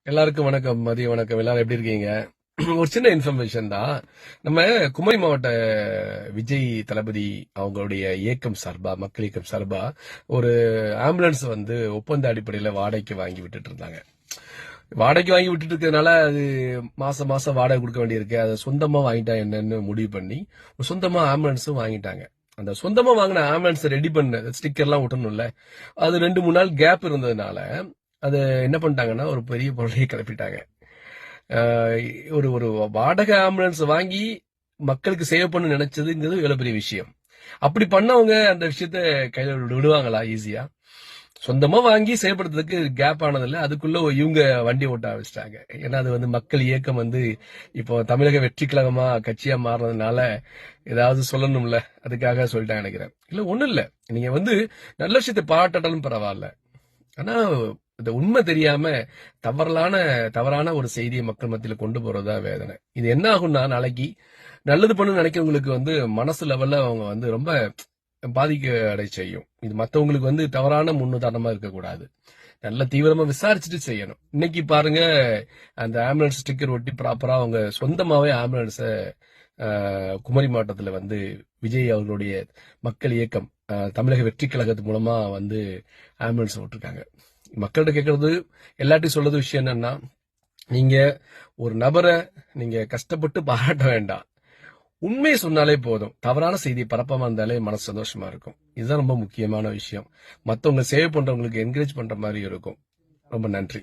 எல்லாருக்கும் வணக்கம், மதிய வணக்கம். எல்லாரும் எப்படி இருக்கீங்க? ஒரு சின்ன இன்ஃபர்மேஷன் தான். நம்ம குமரி மாவட்ட விஜய் தளபதி அவங்களுடைய இயக்கம் சார்பா, மக்கள் இயக்கம் சார்பா ஒரு ஆம்புலன்ஸ் ஒப்பந்த அடிப்படையில வாடகைக்கு வாங்கி விட்டுட்டு இருந்தாங்க. வாடகைக்கு வாங்கி விட்டுட்டு இருக்கிறதுனால அது மாசம் மாசம் வாடகை கொடுக்க வேண்டியிருக்கு. அதை சொந்தமா வாங்கிட்டா என்னன்னு முடிவு பண்ணி ஒரு சொந்தமா ஆம்புலன்ஸும் வாங்கிட்டாங்க. அந்த சொந்தமா வாங்கின ஆம்புலன்ஸ் ரெடி பண்ண ஸ்டிக்கர்லாம் ஒட்டணும்ல, அது 2-3 நாள் கேப் இருந்ததுனால அது என்ன பண்ணிட்டாங்கன்னா ஒரு பெரிய பொருளையே கிளப்பிட்டாங்க. ஒரு ஒரு வாடகை ஆம்புலன்ஸ் வாங்கி மக்களுக்கு சேவ் பண்ண நினைச்சதுங்கிறது எவ்வளவு பெரிய விஷயம். அப்படி பண்ணவங்க அந்த விஷயத்த கையில விடுவாங்களா ஈஸியா? சொந்தமா வாங்கி செயல்படுத்துறதுக்கு கேப் ஆனதில்ல, அதுக்குள்ள இவங்க வண்டி ஓட்ட ஆரம்பிச்சிட்டாங்க. ஏன்னா அது மக்கள் இயக்கம் இப்போ தமிழக வெற்றி கழகமா கட்சியா மாறினதுனால ஏதாவது சொல்லணும்ல, அதுக்காக சொல்லிட்டாங்க நினைக்கிறேன். இல்ல ஒண்ணும் இல்ல, நீங்க நல்ல விஷயத்தை பாராட்டாலும் பரவாயில்ல. ஆனா இந்த உண்மை தெரியாம தவறான ஒரு செய்தியை மக்கள் மத்தியில கொண்டு போறதா வேதனை. இது என்ன ஆகும்னா, நாளைக்கு நல்லது பண்ணு நினைக்கிறவங்களுக்கு மனசு லெவல்ல அவங்க ரொம்ப பாதிக்க அடை செய்யும். இது மத்தவங்களுக்கு தவறான முன்னுதாரணமா இருக்கக்கூடாது. நல்ல தீவிரமா விசாரிச்சுட்டு செய்யணும். இன்னைக்கு பாருங்க, அந்த ஆம்புலன்ஸ் ஸ்டிக்கர் ஒட்டி ப்ராப்பரா அவங்க சொந்தமாவே ஆம்புலன்ஸ குமரி மாவட்டத்துல விஜய் அவர்களுடைய மக்கள் இயக்கம் தமிழக வெற்றி கழகத்து மூலமா ஆம்புலன்ஸ் விட்டுருக்காங்க. மக்கள்கிட்ட கேட்கறது, எல்லாத்தையும் சொல்றது விஷயம் என்னன்னா, நீங்க ஒரு நபரை நீங்க கஷ்டப்பட்டு பாராட்ட வேண்டாம், உண்மையை சொன்னாலே போதும். தவறான செய்தியை பரப்பாம இருந்தாலே மனசு சந்தோஷமா இருக்கும். இதுதான் ரொம்ப முக்கியமான விஷயம். மத்தவங்க சேவ் பண்றவங்களுக்கு என்கரேஜ் பண்ற மாதிரி இருக்கும். ரொம்ப நன்றி.